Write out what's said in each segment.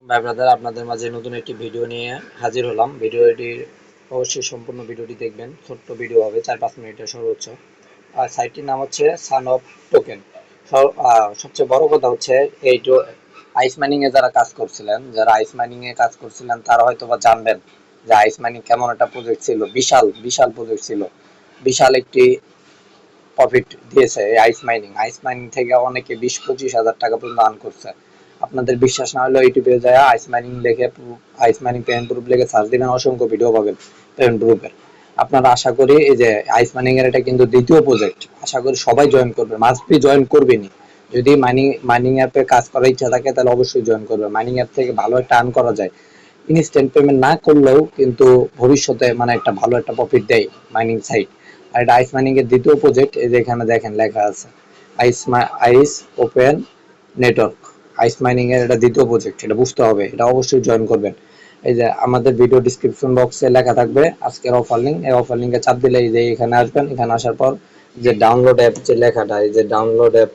ভাই ব্রাদার, আপনাদের মাঝে নতুন একটি ভিডিও নিয়ে হাজির হলাম। ভিডিওটি অবশ্যই সম্পূর্ণ ভিডিওটি দেখবেন। ছোট্ট ভিডিও হবে, 4-5 মিনিটের সর্বোচ্চ। আর সাইটটির নাম হচ্ছে সান অফ টোকেন। সবচেয়ে বড় কথা হচ্ছে এই আইস মাইনিং এ যারা কাজ করছিলেন, তারা হয়তো বা জানবেন যে আইস মাইনিং কেমন একটা প্রজেক্ট ছিল। বিশাল বিশাল প্রজেক্ট ছিল, বিশাল একটি প্রফিট দিয়েছে এই আইস মাইনিং থেকে অনেকে 20-25 হাজার টাকা পর্যন্ত আর্ন করছে। আপনাদের বিশ্বাস না হলে ইউটিউবে যায় আইস মাইনিং পেমেন্ট প্রুফ লিখে সার্চ দিবেন, অসংখ্য ভিডিও পাবেন পেমেন্ট প্রুফের। আপনারা আশা করি এই যে আইস মাইনিং এর এটা কিন্তু দ্বিতীয় প্রজেক্ট, আশা করি সবাই জয়েন করবে, মাস্ট বি জয়েন করবেনই। যদি মাইনিং অ্যাপে কাজ করার ইচ্ছা থাকে তাহলে অবশ্যই জয়েন করবে। মাইনিং অ্যাপ থেকে ভালো একটা আর্ন করা যায়। ইনস্ট্যান্ট পেমেন্ট না করলেও কিন্তু ভবিষ্যতে মানে একটা ভালো একটা প্রফিট দেয় মাইনিং সাইট। আর এটা আইস মাইনিং এর দ্বিতীয় প্রজেক্ট। এই যে এখানে দেখেন লেখা আছে আইস ওপেন নেটওয়ার্ক। আইস মাইনিং এর এটা দ্বিতীয় প্রজেক্ট, এটা বুঝতে হবে, এটা অবশ্যই জয়েন করবেন। এই যে আমাদের ভিডিও ডিসক্রিপশন বক্সে লেখা থাকবে আজকের অফার লিঙ্ক। এই অফার লিঙ্কে চাপ দিলে এই যে এখানে আসবেন। এখানে আসার পর যে ডাউনলোড অ্যাপ যে লেখাটা, এই যে ডাউনলোড অ্যাপ,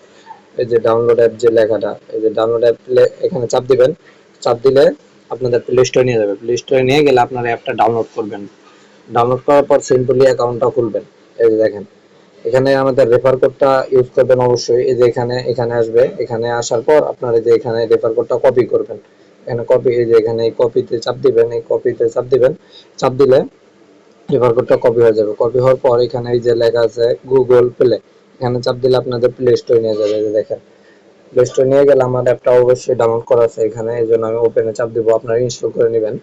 যে লেখাটা, এই যে ডাউনলোড অ্যাপ, এখানে চাপ দিবেন। চাপ দিলে আপনাদের প্লে স্টোরে নিয়ে যাবে। প্লে স্টোরে নিয়ে গেলে আপনারা অ্যাপটা ডাউনলোড করবেন। ডাউনলোড করার পর সিম্পলি অ্যাকাউন্টটা খুলবেন। এই যে দেখেন এখানে আমাদের রেফার কোডটা ইউজ করবেন অবশ্যই। এই যে এখানে আসবে। এখানে আসার পর আপনারা যে এখানে রেফার কোডটা কপি করবেন। এখানে কপি, এই যে এখানে এই কপিতে চাপ দিবেন। এই কপিতে চাপ দিবেন। চাপ দিলে রেফার কোডটা কপি হয়ে যাবে। কপি হওয়ার পর এখানে এই যে লেখা আছে গুগল প্লে, এখানে চাপ দিলে আপনাদের প্লে স্টোরে নিয়ে যাবে। এই যে দেখেন প্লে স্টোরে নিয়ে গেলে আমার অ্যাপটা অবশ্যই ডাউনলোড করা আছে এখানে, এই জন্য আমি ওপেনে চাপ দিব। আপনারা ইনস্টল করে নেবেন।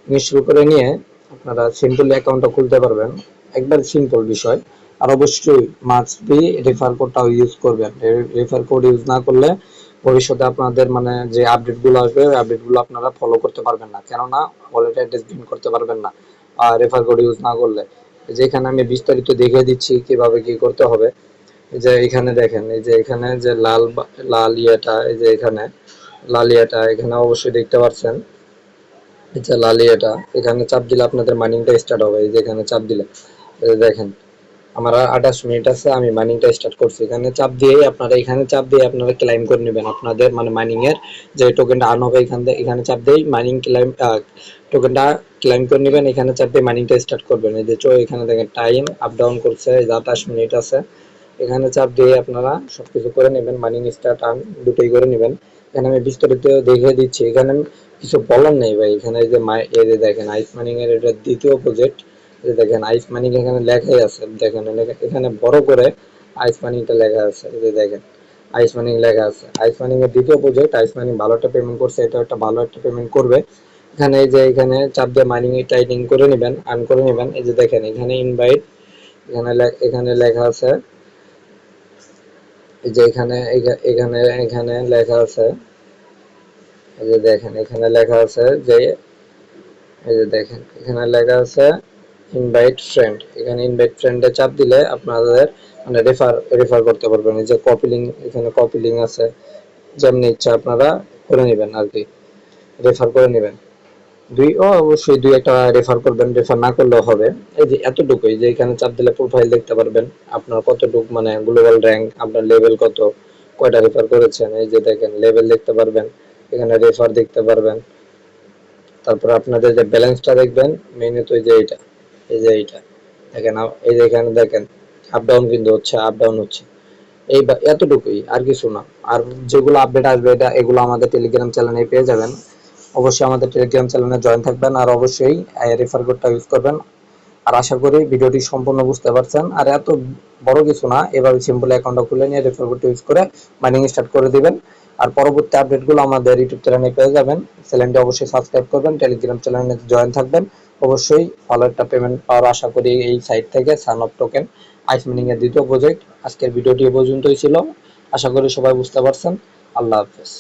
ইনস্টল করে নিয়ে আপনারা সিম্পলি অ্যাকাউন্টটা খুলতে পারবেন। একবার সিম্পল বিষয়। আর অবশ্যই মাস্ট বি রেফার কোডটাও ইউজ করবেন। রেফার কোড ইউজ না করলে ভবিষ্যতে আপনাদের মানে যে আপডেটগুলো আসবে ওই আপডেটগুলো আপনারা ফলো করতে পারবেন না, কেননা ওয়ালেট অ্যাড্রেস গেইন করতে পারবেন না আর রেফার কোড ইউজ না করলে। যেখানে আমি বিস্তারিত দেখিয়ে দিচ্ছি কিভাবে কি করতে হবে। এই যে এখানে দেখেন, এই যে এখানে যে লাল ইয়েটা, এই যে এখানে লাল ইয়েটা এখানে অবশ্যই দেখতে পাচ্ছেন। আচ্ছা লালি, এটা এখানে চাপ দিলে আপনাদের মাইনিংটা স্টার্ট হবে। এই যে এখানে চাপ দিলে দেখেন আমার 28 মিনিট আছে, আমি মাইনিংটা স্টার্ট করছি। এখানে চাপ দিয়ে আপনারা ক্লাইম করে নেবেন আপনাদের মানে মাইনিং এর যে টোকেনটা আর্ন হবে। এখানে চাপ দিয়ে মাইনিং ক্লাইম টোকেনটা ক্লাইম করে নেবেন। এখানে চাপ দিয়ে মাইনিংটা স্টার্ট করবেন। এই যে এখানে দেখেন টাইম আপ ডাউন করছে, এই যে 28 মিনিট আছে। এখানে চাপ দিয়ে আপনারা সবকিছু করে নেবেন, মাইনিং স্টার্ট আর্ন দুটোই করে নেবেন। এখানে আমি বিস্তারিত দেখিয়ে দিচ্ছি। এখানে কিছু বলার নেই ভাই। এখানে এই যে দেখেন আইস মাইনিং এর এটা দ্বিতীয় প্রজেক্ট। এই যে দেখেন আইস মাইনিং এখানে লেখাই আছে, দেখেন এখানে বড় করে আইস মাইনিংটা লেখা আছে। এই যে দেখেন আইস মাইনিং লেখা আছে। আইস মাইনিং এর দ্বিতীয় প্রজেক্ট। আইস মাইনিং ভালো একটা পেমেন্ট করছে, এটা একটা ভালো একটা পেমেন্ট করবে। এখানে এই যে এখানে চাপ দিয়ে মাইনিং টাইটিং করে নেবেন, আর্ন করে নেবেন। এই যে দেখেন এখানে ইনভাইট, এখানে লেখা আছে। এই যে এখানে লেখা আছে। এই যে দেখেন এখানে লেখা আছে যে, এই যে দেখেন এখানে লেখা আছে ইনভাইট ফ্রেন্ড। এখানে ইনভাইট ফ্রেন্ডে চাপ দিলে আপনাদের মানে রেফার করতে পারবেন। এই যে কপি লিঙ্ক, এখানে কপি লিঙ্ক আছে, যেমনি ইচ্ছা আপনারা করে নেবেন আর কি, রেফার করে নেবেন। অবশ্যই দুই একটা রেফার করবেন, রেফার না করলেও হবে। এই যে এতটুকুই, যে এখানে চাপ দিলে প্রোফাইল দেখতে পারবেন আপনার কতটুকু মানে গ্লোবাল র্যাঙ্ক, আপনার লেভেল কত, কয়টা রেফার করেছেন। এই যে দেখেন লেভেল দেখতে পারবেন, এখানে রেফার দেখতে পারবেন। তারপর আপনাদের যে ব্যালেন্সটা দেখবেন মেইনে, তো এই যে এইটা, এই যে এইটা দেখেন, এই যে এখানে দেখেন আপ ডাউন কিন্তু হচ্ছে, আপ ডাউন হচ্ছে। এই এতটুকুই, আর কিছু না। আর যেগুলো আপডেট আসবে এগুলো আমাদের টেলিগ্রাম চ্যানেলে পেয়ে যাবেন। অবশ্যই আমাদের টেলিগ্রাম চ্যানেলে জয়েন থাকবেন আর অবশ্যই রেফার কোডটা ইউজ করবেন। আর আশা করি ভিডিওটি সম্পূর্ণ বুঝতে পারছেন। আর এত বড় কিছু না, এভাবে সিম্পল অ্যাকাউন্টটা খুলে নিয়ে রেফার কোডটা ইউজ করে মাইনিং স্টার্ট করে দিবেন। আর পরবর্তী আপডেটগুলো আমাদের ইউটিউব চ্যানেলে পেয়ে যাবেন। চ্যানেলটি অবশ্যই সাবস্ক্রাইব করবেন, টেলিগ্রাম চ্যানেলে জয়েন থাকবেন। অবশ্যই ভালো একটা পেমেন্ট পাওয়ার আশা করি এই সাইট থেকে, son of token ice mining এর দ্বিতীয় প্রজেক্ট। আজকের ভিডিওটি এ পর্যন্তই ছিল। আশা করি সবাই বুঝতে পারছেন। আল্লাহ হাফেজ।